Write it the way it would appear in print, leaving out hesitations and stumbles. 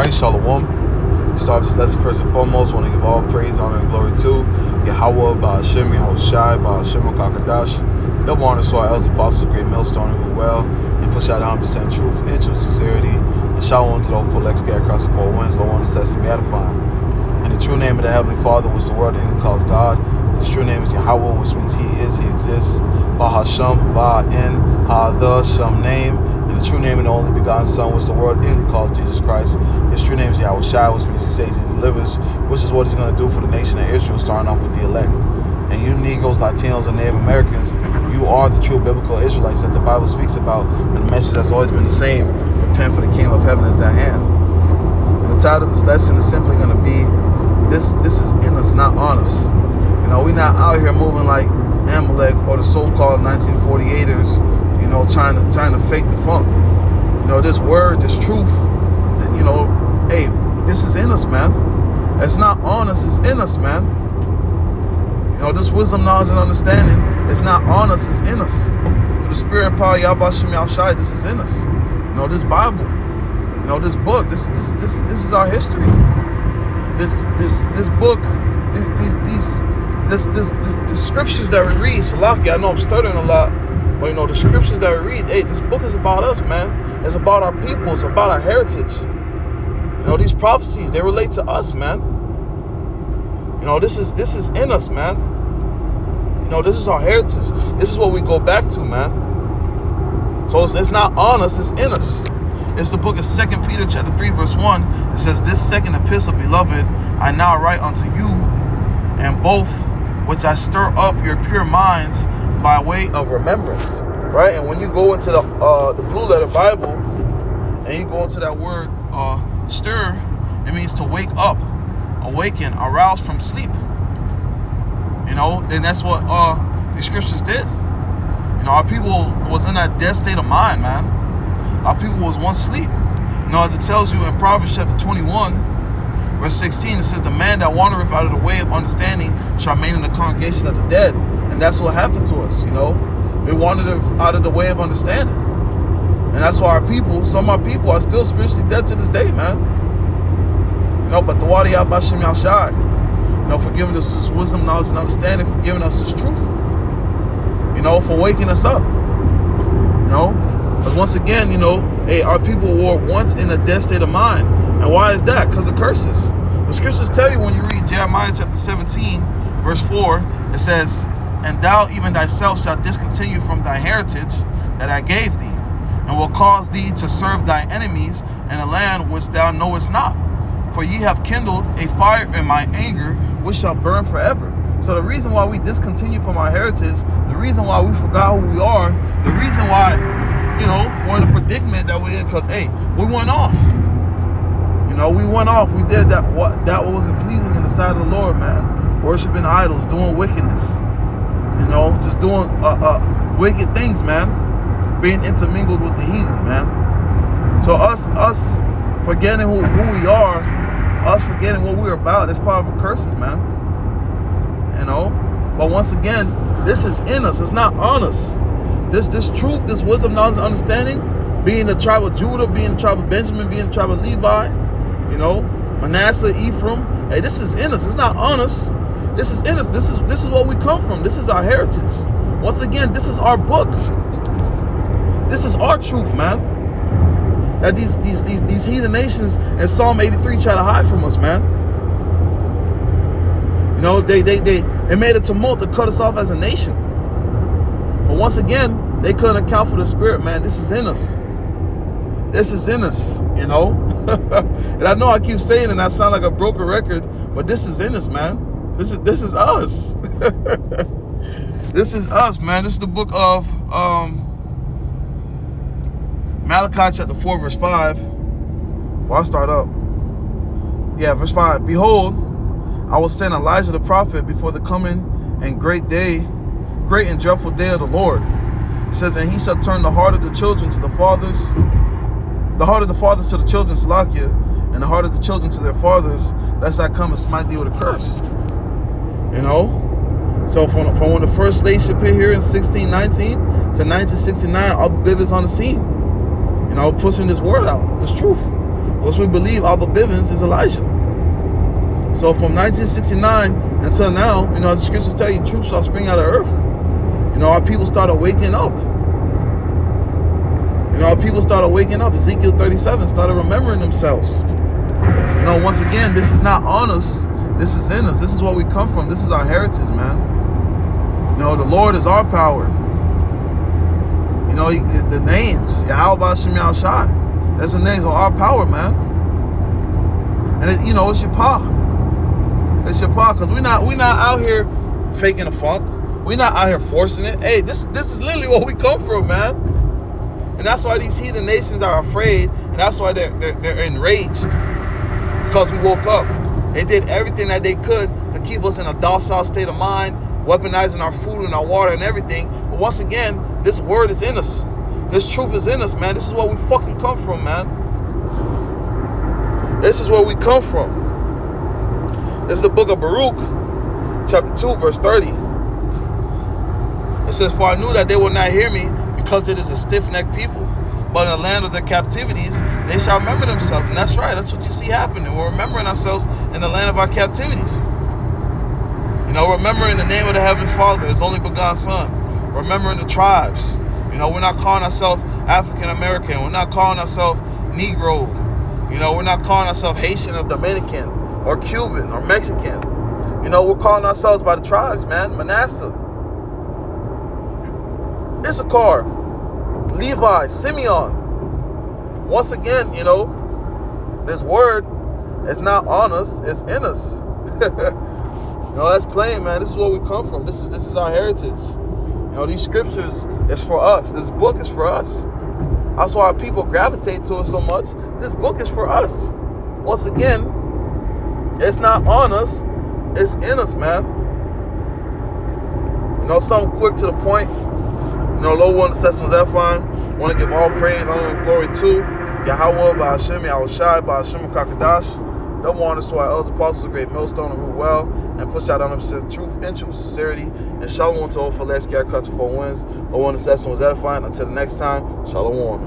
right, Shalom. We start this lesson first and foremost. I want to give all praise, honor, and glory to Yahweh, Ba'ashem, Yahweh Shai, Ba'ashem, Kakadash. Double honor to our elders, apostles, great millstone, who well and push out 100% truth into sincerity. And shalom to the hopeful elect scattered across the four winds, Lord, one assess and be edifying. And the true name of the Heavenly Father was the word that he calls God. His true name is Yahweh, which means he is, he exists. Bahasham, Ba-in, Ha-the, Sham name. And the true name of the only begotten Son was the word in he calls Jesus Christ. His true name is Yahweh Shai, which means he saves, he delivers, which is what he's going to do for the nation of Israel, starting off with the elect. And you Negroes, Latinos, and Native Americans, you are the true biblical Israelites that the Bible speaks about. And the message has always been the same. Repent, for the kingdom of heaven is at hand. And the title of this lesson is simply going to be, this is in us, not on us. You know, we're not out here moving like Amalek or the so-called 1948ers, you know, trying to fake the funk. You know, this word, this truth, you know, hey, this is in us, man. It's not on us, it's in us, man. You know, this wisdom, knowledge, and understanding, it's not on us, it's in us. Through the spirit and power, Yahweh Shem Yahushai, this is in us. You know, this Bible, you know, this book, this is our history. This book, the scriptures that we read, Salaki, I know I'm stuttering a lot, but you know, the scriptures that we read, hey, this book is about us, man. It's about our people, it's about our heritage. You know, these prophecies, they relate to us, man. You know, this is in us, man. You know, this is our heritage. This is what we go back to, man. So it's not on us, it's in us. It's the book of 2 Peter chapter 3, verse 1. It says, this second epistle, beloved, I now write unto you, and both which I stir up your pure minds by way of remembrance. Right? And when you go into the blue letter Bible, and you go into that word stir, it means to wake up, awaken, arouse from sleep. You know, then that's what the scriptures did. You know, our people was in that dead state of mind, man. Our people was once asleep. You know, as it tells you in Proverbs chapter 21, verse 16, it says, the man that wandereth out of the way of understanding shall remain in the congregation of the dead. And that's what happened to us, you know. We wandered out of the way of understanding. And that's why our people, some of our people are still spiritually dead to this day, man. You know, but the water Yahweh Shem Yahushai, you know, for giving us this wisdom, knowledge, and understanding, for giving us this truth. You know, for waking us up. You know, because once again, you know, hey, our people were once in a dead state of mind. And why is that? Because the curses. The scriptures tell you when you read Jeremiah chapter 17, verse 4, it says, and thou even thyself shalt discontinue from thy heritage that I gave thee, and will cause thee to serve thy enemies in a land which thou knowest not. For ye have kindled a fire in my anger, which shall burn forever. So the reason why we discontinue from our heritage, the reason why we forgot who we are, the reason why, you know, we're in the predicament that we're in, because, hey, we went off. You know, we went off. We did that wasn't pleasing in the sight of the Lord, man. Worshiping idols, doing wickedness. You know, just doing wicked things, man. Being intermingled with the heathen, man. So us forgetting who we are, us forgetting what we're about, that's part of the curses, man. You know? But once again, this is in us. It's not on us. This truth, this wisdom, knowledge, and understanding, being the tribe of Judah, being the tribe of Benjamin, being the tribe of Levi, you know, Manasseh, Ephraim. Hey, this is in us. It's not on us. This is in us. This is what we come from. This is our heritage. Once again, this is our book. This is our truth, man. That these heathen nations in Psalm 83 try to hide from us, man. You know, they made a tumult to cut us off as a nation. But once again, they couldn't account for the spirit, man. This is in us. This is in us, you know. And I know I keep saying it and I sound like a broken record, but this is in us, man. This is us. This is us, man. This is the book of Malachi chapter 4, verse 5. Well, I'll start up. Yeah, verse 5. Behold, I will send Elijah the prophet before the coming and great and dreadful day of the Lord. It says, and he shall turn the heart of the children to the fathers, the heart of the fathers to the children, Salakia, and the heart of the children to their fathers, lest I come and smite thee with a curse. You know? So from when the first slave ship hit here in 1619 to 1969, Al Bib is on the scene. You know, pushing this word out, this truth. which we believe Abba Bivens is Elijah. So from 1969 until now, as the scriptures tell you, truth shall spring out of earth. Our people started waking up. Our people started waking up. Ezekiel 37 started remembering themselves. Once again, this is not on us. This is in us. This is where we come from. This is our heritage, man. The Lord is our power. The names, Yahweh Ba'Shem Yahushai. That's the names of our power, man. And it's Shapah. It's Shapah, because we're not out here faking the funk. We're not out here forcing it. Hey, this is literally where we come from, man. And that's why these heathen nations are afraid, and that's why they're enraged. Because we woke up. They did everything that they could to keep us in a docile state of mind, weaponizing our food and our water and everything. But once again, this word is in us. This truth is in us, man. This is where we fucking come from, man. This is where we come from. This is the book of Baruch, chapter 2, verse 30. It says, "For I knew that they will not hear me, because it is a stiff-necked people. But in the land of their captivities, they shall remember themselves." And that's right. That's what you see happening. We're remembering ourselves in the land of our captivities. Remembering the name of the Heavenly Father, His only begotten Son. Remembering the tribes. We're not calling ourselves African American. We're not calling ourselves Negro. We're not calling ourselves Haitian or Dominican or Cuban or Mexican. We're calling ourselves by the tribes, man. Manasseh, Issachar, Levi, Simeon. Once again, this word is not on us, it's in us. That's plain, man. This is where we come from. This is our heritage. These scriptures is for us. This book is for us. That's why people gravitate to it so much. This book is for us. Once again, it's not on us, it's in us, man. Something quick to the point. Low one, the session was that fine. Want to give all praise, honor, and glory to Yahweh, Ba'Shem, Yahushai, Ba'Shem, Kakadash. Double honors to our elders, apostles, a great millstone, and rule well, and push out 100% truth and true sincerity. And shalom to all for let's get cut to 4 wins. Low one, the session was edifying. Until the next time, shalom.